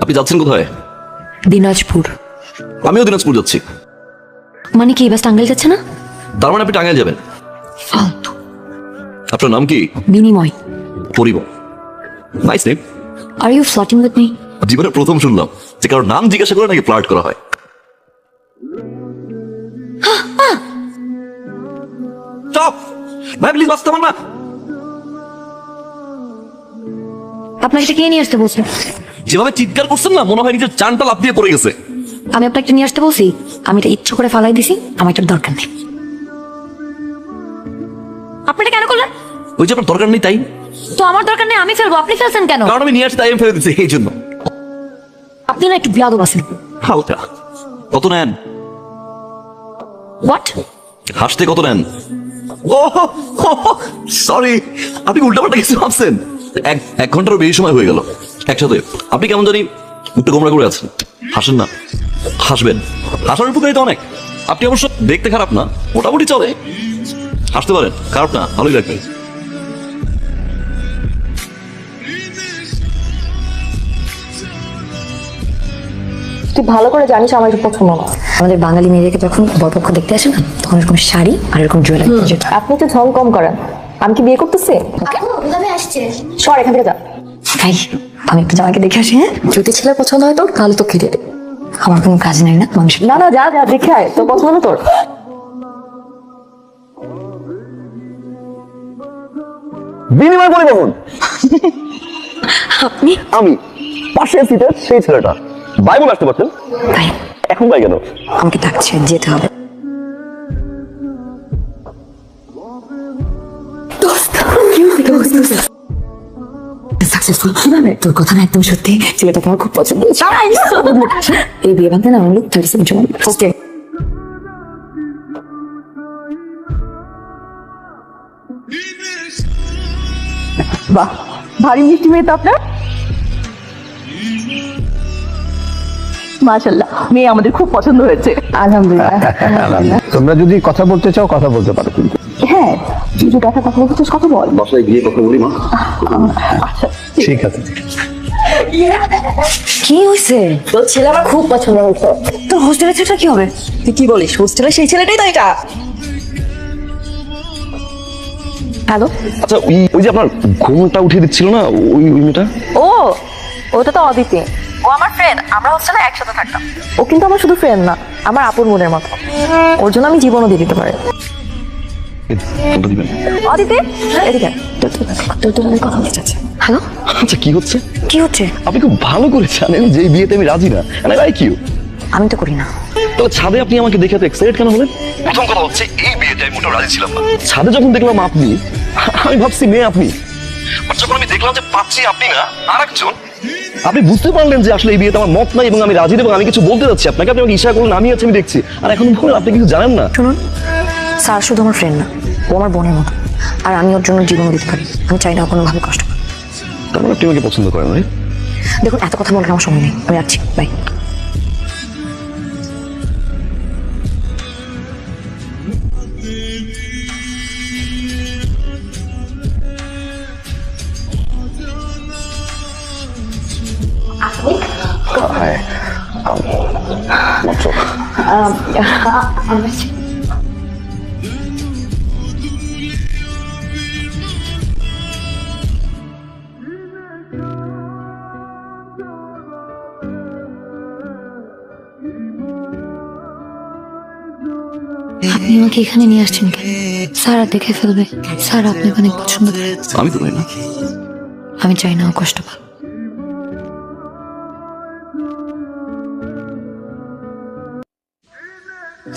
আপনি যাচ্ছেন কোথায়? দিনাজপুর। আমিও দিনাজপুর যাচ্ছি। মানে কি বাস টাঙ্গাইল যাচ্ছে না? তার মানে আপনি টাঙ্গাইল যাবেন? ফালতু। আপনার নাম কি? বিনিময়। Parimal. Nice name. Are you flirting with me? জীবনে প্রথম শুনলাম যে কারোর নাম জিজ্ঞাসা করে নাকি ফ্লার্ট করা হয়। স্টপ ভাই, প্লিজ বাঁচতে পার না। আপনাকে এটা কে নিয়ে আসতে বলছে? যেভাবে চিৎকার করছেন না, মনে হয় নিজের চানটা লাফ দিয়ে পড়ে গেছে। আমি আপনাকে নিয়ে আসতে বলছি? আমি এটা ইচ্ছা করে ফালাই দিছি, আমার এটার দরকার নেই। আপনি এটা কেন করলেন? ওই যে আপনার দরকার নেই তাই। তো আমার দরকার নেই, আমি ফেলবো, আপনি ফেলছেন কেন? কারণ আমি নিয়ে আসতে তাই আমি ফেলে দিচ্ছি এই জন্য। আপনি না একটু বিয়াদব আছেন। হালকা। কত নেন? হোয়াট? হাসতে কত নেন? ও সরি, আপনি উল্টাপাল্টা কিছু ভাবছেন। এক ঘন্টারও বেশি সময় হয়ে গেল একসাথে। আপনি কেমন জানি একটু গোমরা করে আছেন। হাসেন না, হাসবেন। হাসার উপকারিতা অনেক। আপনি অবশ্য দেখতে খারাপ না, মোটামুটি চলে। হাসতে পারেন, খারাপ না, ভালোই লাগবে। তুই ভালো করে জানিস আমার এটা পছন্দ না। আমাদের বাঙালি মেয়েদেরকে যখন বরপক্ষ দেখতে আসে না, তখন এরকম শাড়ি আর এরকম জুয়েলারি। আপনি তো ঝং কম করেন। আমি কি বিয়ে করতেছি? সর এখান থেকে যা। ভাই আমি একটু জামাইকে দেখে আসি। হ্যাঁ, যদি ছেলের পছন্দ হয় তোর, তাহলে তো খেতে দে। আমার কোনো কাজ নাই না মানুষ। না না, যা যা দেখে আয়, তোর পছন্দ তোর। বিনিময় পরিবহন। আপনি? আমি পাশের সিটের সেই ছেলেটা। বাই বলে আসতে পারতেন, ভাই এখন বাই কেন? আমাকে ডাকছে, যেতে হবে। সাকসেসফুল কিভাবে? তোর কথা না একদম সত্যি, ছেলেটাকে আমার খুব পছন্দ হয়েছে। এই বিয়ে বাঁধতে না হলো 37 জন। ওকে বাহ, ভারী মিষ্টি মেয়ে তো আপনার। মাশাআল্লাহ, মেয়ে আমাদের খুব পছন্দ হয়েছে। আলহামদুলিল্লাহ। তোমরা যদি কথা বলতে চাও কথা বলতে পারো কিন্তু। হ্যাঁ, যদি কথা বলতে চাস কথা বল। বাসায় গিয়ে কথা বলি মা। ঠিক আছে। কি হয়েছে? তোর ছেলে আমার খুব পছন্দ হয়েছে। তোর হোস্টেলের ছেলেটা কি হবে? তুই কি বলিস? হোস্টেলে সেই ছেলেটাই তো এটা। হ্যালো। আচ্ছা, ওই যে আপনার ঘুমটা উঠিয়ে দিচ্ছিল না, ওই মেয়েটা? ও, ওটা তো অদিতি। ও আমার ফ্রেন্ড, আমরা হোস্টেলে একসাথে থাকতাম। ও কিন্তু আমার শুধু ফ্রেন্ড না, আমার আপন মনের মতো। ওর জন্য আমি জীবনও দিয়ে দিতে পারি। ফোনটা দিবেন? অদিতি এদিকে। তোর কথা বলতে চাচ্ছে। হ্যালো, আচ্ছা, কি হচ্ছে? কি হচ্ছে? আপনি খুব ভালো করে জানেন যে এই বিয়েতে আমি রাজি না। And I like you. আমি তো করি না। তাহলে ছাদে আপনি আমাকে দেখে এত এক্সাইটেড কেন হলেন? প্রথম কথা হচ্ছে, এই বিয়েতে আমি মোটেও রাজি ছিলাম না। ছাদে যখন দেখলাম আপনি, আমি ভাবছি মেয়ে আপনি। আর যখন আমি দেখলাম যে পাচ্ছি আপনি না আরেকজন, আপনি বুঝতে পারলেন যে আসলে এই বিয়েতে আমার মত নাই এবং আমি রাজি এবং আমি কিছু বলতে যাচ্ছি আপনাকে। আপনি আমাকে ইশারা করলেন, আমি আছি, আমি দেখছি। আর এখন বলেন আপনি কিছু জানেন না। শুনুন, স্যার শুধু আমার ফ্রেন্ড না, ও আমার বোনের মতো। আর আমি ওর জন্য জীবন দিতে পারি। আমি চাই না কোনোভাবে কষ্ট পাই। তার মানে আপনি আমাকে পছন্দ করেন, রাইট? দেখুন, এত কথা বলার আমার সময় নেই, আমি রাখছি, বাই। আপনি আমাকে এখানে নিয়ে আসছেন কেন? স্যার দেখে ফেলবে। স্যার আপনাকে অনেক পছন্দ করে। আমি তো পাই না। আমি চাই না ও কষ্ট পাক।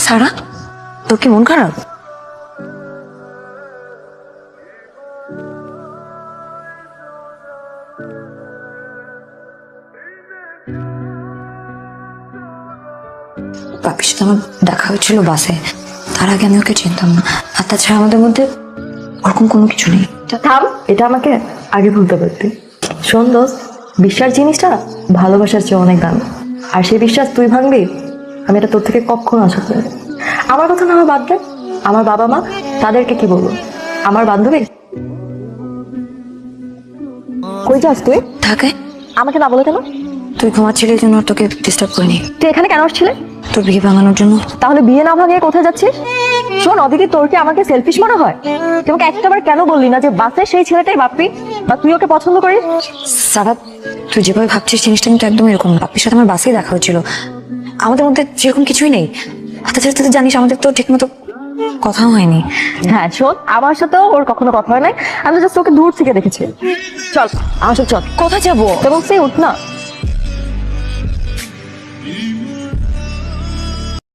সারা, তোর কি মন খারাপ? বাপির সাথে আমার দেখা হয়েছিল বাসে। তার আগে আমি ওকে চিনতাম না। আর তাছাড়া আমাদের মধ্যে ওরকম কোনো কিছু নেই। থাম, এটা আমাকে আগে বলতে পারতি। শোন দোস্ত, বিশ্বাস জিনিসটা ভালোবাসার চেয়ে অনেক দাম। আর সেই বিশ্বাস তুই ভাঙবি, আমি এটা তোর থেকে কখনো আশা করি না। আমার কথা না, আমার বাদ দে। আমার বাবা মা, তাদেরকে কি বলবো? আমার বান্ধবী কই যাস তুই? থাকে আমাকে না বলে কেন? তুই ঘুমাচ্ছিলি জন্য তোকে ডিস্টার্ব করিনি। তুই এখানে কেন আসছিলি? তোর বিয়ে ভাঙানোর জন্য। তাহলে বিয়ে না ভাঙিয়ে কোথায় যাচ্ছিস? শোন অদিতি, তোর কি আমাকে সেলফিশ মনে হয়? তুই আমাকে একটাবার কেন বললি না যে বাসে সেই ছেলেটাই বাপ্পি, বা তুই ওকে পছন্দ করিস? সারা, তুই যেভাবে ভাবছিস জিনিসটা কিন্তু একদম এরকম না। বাপ্পির সাথে আমার বাসেই দেখা হচ্ছিল, আমাদের মধ্যে সেরকম কিছুই নেই। তাছাড়া তুই তো জানিস আমাদের তো ঠিক মতো কথাও হয়নি। হ্যাঁ শোন, আমার সাথেও ওর কখনো কথা হয় নাই, আমি জাস্ট ওকে দূর থেকে দেখেছি। চল আমার সাথে চল। কোথায় যাবো? এবং সে উঠ না।